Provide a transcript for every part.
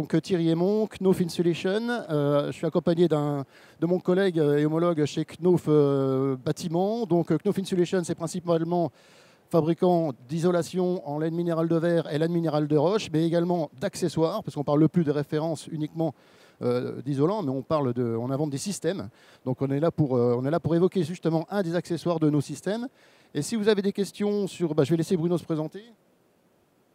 donc Thierry Aymon, Knauf Insulation. Je suis accompagné de mon collègue et homologue chez Knauf Bâtiment. Donc Knauf Insulation, c'est principalement fabricant d'isolation en laine minérale de verre et laine minérale de roche, mais également d'accessoires, parce qu'on ne parle plus de référence uniquement d'isolant, mais on invente des systèmes. Donc on est là pour évoquer justement un des accessoires de nos systèmes. Et si vous avez des questions sur... je vais laisser Bruno se présenter.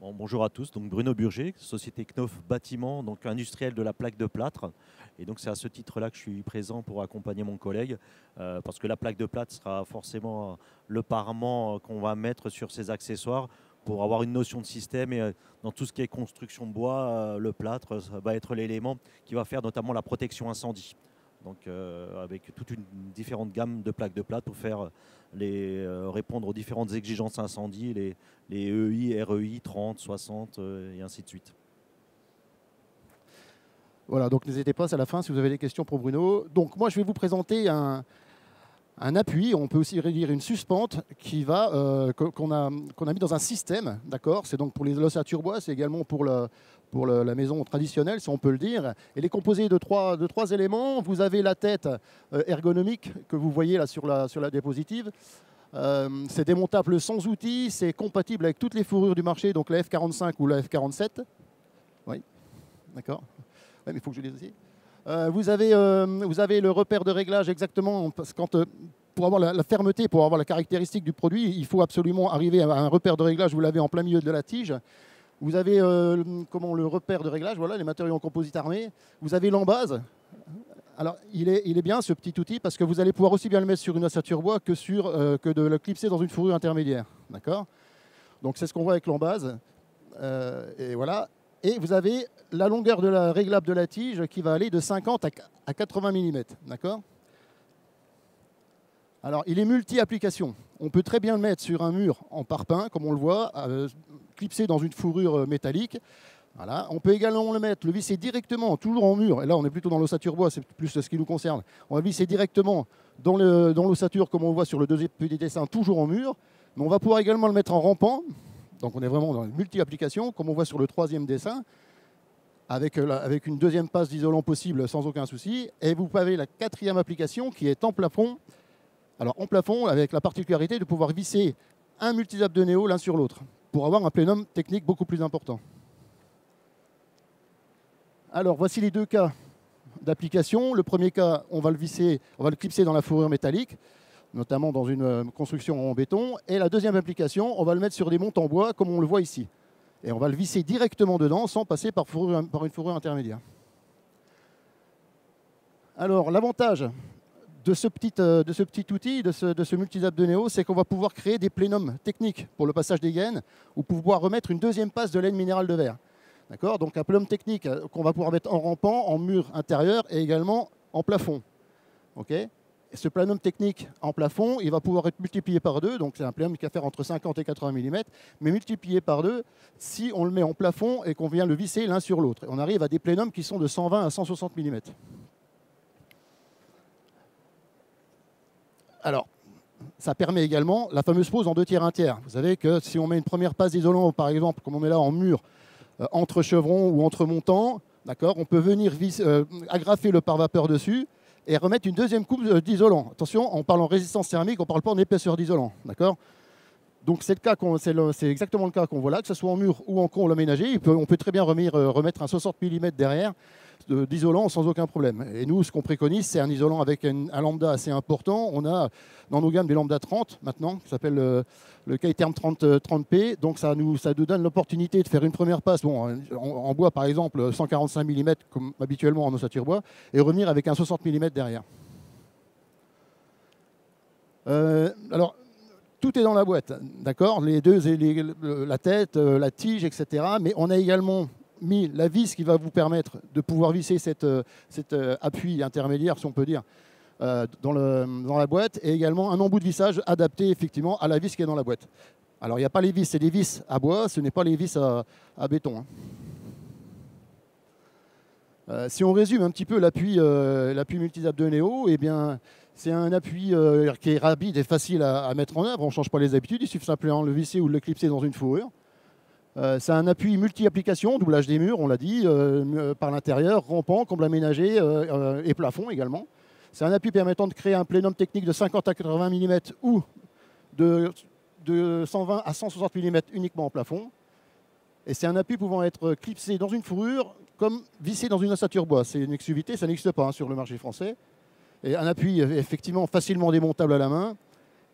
Bon, bonjour à tous, donc Bruno Burger, société Knauf Bâtiment, donc industriel de la plaque de plâtre. Et donc c'est à ce titre-là que je suis présent pour accompagner mon collègue, parce que la plaque de plâtre sera forcément le parement qu'on va mettre sur ces accessoires pour avoir une notion de système. Et dans tout ce qui est construction de bois, le plâtre ça va être l'élément qui va faire notamment la protection incendie. Donc avec toute une différente gamme de plaques de plâtre pour faire répondre aux différentes exigences incendie, les EI, REI, 30, 60 et ainsi de suite. Voilà, donc n'hésitez pas à la fin si vous avez des questions pour Bruno. Donc moi je vais vous présenter un appui, on peut aussi dire une suspente qu'on a mis dans un système, d'accord. C'est donc pour les ossatures bois, c'est également pour la maison traditionnelle, si on peut le dire. Elle est composée de trois éléments. Vous avez la tête ergonomique que vous voyez là sur la diapositive. C'est démontable sans outils, c'est compatible avec toutes les fourrures du marché, donc la F45 ou la F47. Oui, d'accord. Ouais, mais il faut que je les dise aussi. Vous avez le repère de réglage exactement, parce que pour avoir la fermeté, pour avoir la caractéristique du produit, il faut absolument arriver à un repère de réglage, vous l'avez en plein milieu de la tige. Vous avez le repère de réglage, voilà, les matériaux en composite armé. Vous avez l'embase. Alors, il est bien ce petit outil parce que vous allez pouvoir aussi bien le mettre sur une ossature bois que de le clipser dans une fourrure intermédiaire. D'accord ? Donc, c'est ce qu'on voit avec l'embase. Et voilà. Et vous avez la longueur réglable de la tige qui va aller de 50 à 80 mm. D'accord ? Alors, il est multi-application. On peut très bien le mettre sur un mur en parpaing, comme on le voit, clipsé dans une fourrure métallique. Voilà. On peut également le visser directement, toujours en mur. Et là, on est plutôt dans l'ossature bois, c'est plus ce qui nous concerne. On va visser directement dans l'ossature, comme on le voit sur le deuxième petit dessin, toujours en mur. Mais on va pouvoir également le mettre en rampant. Donc, on est vraiment dans une multi-application, comme on voit sur le troisième dessin, avec une deuxième passe d'isolant possible sans aucun souci. Et vous avez la quatrième application qui est en plafond. Alors, en plafond, avec la particularité de pouvoir visser un multizap de Néo l'un sur l'autre, pour avoir un plénum technique beaucoup plus important. Alors, voici les deux cas d'application. Le premier cas, on va le clipser dans la fourrure métallique, notamment dans une construction en béton. Et la deuxième application, on va le mettre sur des montes en bois, comme on le voit ici. Et on va le visser directement dedans, sans passer par une fourrure intermédiaire. Alors, l'avantage de ce petit outil, de ce multizap de Néo, c'est qu'on va pouvoir créer des plénums techniques pour le passage des gaines, ou pouvoir remettre une deuxième passe de laine minérale de verre. D'accord ? Donc un plénum technique qu'on va pouvoir mettre en rampant, en mur intérieur et également en plafond. Okay ? Et ce plénum technique en plafond, il va pouvoir être multiplié par 2, donc c'est un plénum qui va faire entre 50 et 80 mm, mais multiplié par 2 si on le met en plafond et qu'on vient le visser l'un sur l'autre. On arrive à des plénums qui sont de 120 à 160 mm. Alors, ça permet également la fameuse pose en 2 tiers 1 tiers. Vous savez que si on met une première passe d'isolant, par exemple, comme on met là en mur, entre chevrons ou entre montants, d'accord, on peut venir agrafer le pare-vapeur dessus et remettre une deuxième coupe d'isolant. Attention, on parle en résistance thermique, on ne parle pas en épaisseur d'isolant. D'accord ? Donc c'est exactement le cas qu'on voit là, que ce soit en mur ou en cône aménagé. On peut très bien remettre un 60 mm derrière d'isolant sans aucun problème. Et nous, ce qu'on préconise, c'est un isolant avec un lambda assez important. On a dans nos gammes des lambda 30 maintenant, qui s'appelle le K-Term 30P. Donc ça nous donne l'opportunité de faire une première passe en bois, par exemple, 145 mm, comme habituellement en ossature bois, et revenir avec un 60 mm derrière. Alors, tout est dans la boîte, d'accord ? La tête, la tige, etc. Mais on a également mis la vis qui va vous permettre de pouvoir visser cet appui intermédiaire, si on peut dire, dans la boîte, et également un embout de vissage adapté effectivement à la vis qui est dans la boîte. Alors il n'y a pas les vis, c'est des vis à bois, ce n'est pas les vis à béton. Si on résume un petit peu l'appui multizap de Néo, eh bien, c'est un appui qui est rapide et facile à mettre en œuvre. On ne change pas les habitudes, il suffit simplement de le visser ou de le clipser dans une fourrure. C'est un appui multi-application, doublage des murs, on l'a dit, par l'intérieur, rampant, comble aménagé et plafond également. C'est un appui permettant de créer un plénum technique de 50 à 80 mm ou de 120 à 160 mm uniquement en plafond. Et c'est un appui pouvant être clipsé dans une fourrure comme vissé dans une ossature bois. C'est une exclusivité, ça n'existe pas sur le marché français. Et un appui effectivement facilement démontable à la main.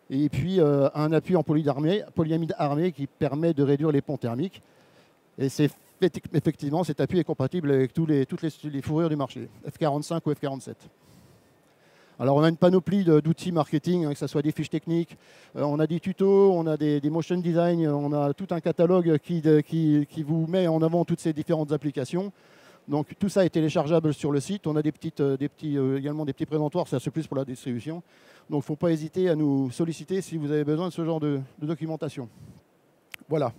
Et puis un appui en polyamide armé qui permet de réduire les ponts thermiques. Et effectivement, cet appui est compatible avec toutes les fourrures du marché, F45 ou F47. Alors on a une panoplie d'outils marketing, que ce soit des fiches techniques, on a des tutos, on a des motion design, on a tout un catalogue qui vous met en avant toutes ces différentes applications. Donc tout ça est téléchargeable sur le site. On a également des petits présentoirs, ça c'est plus pour la distribution. Donc il ne faut pas hésiter à nous solliciter si vous avez besoin de ce genre de documentation. Voilà.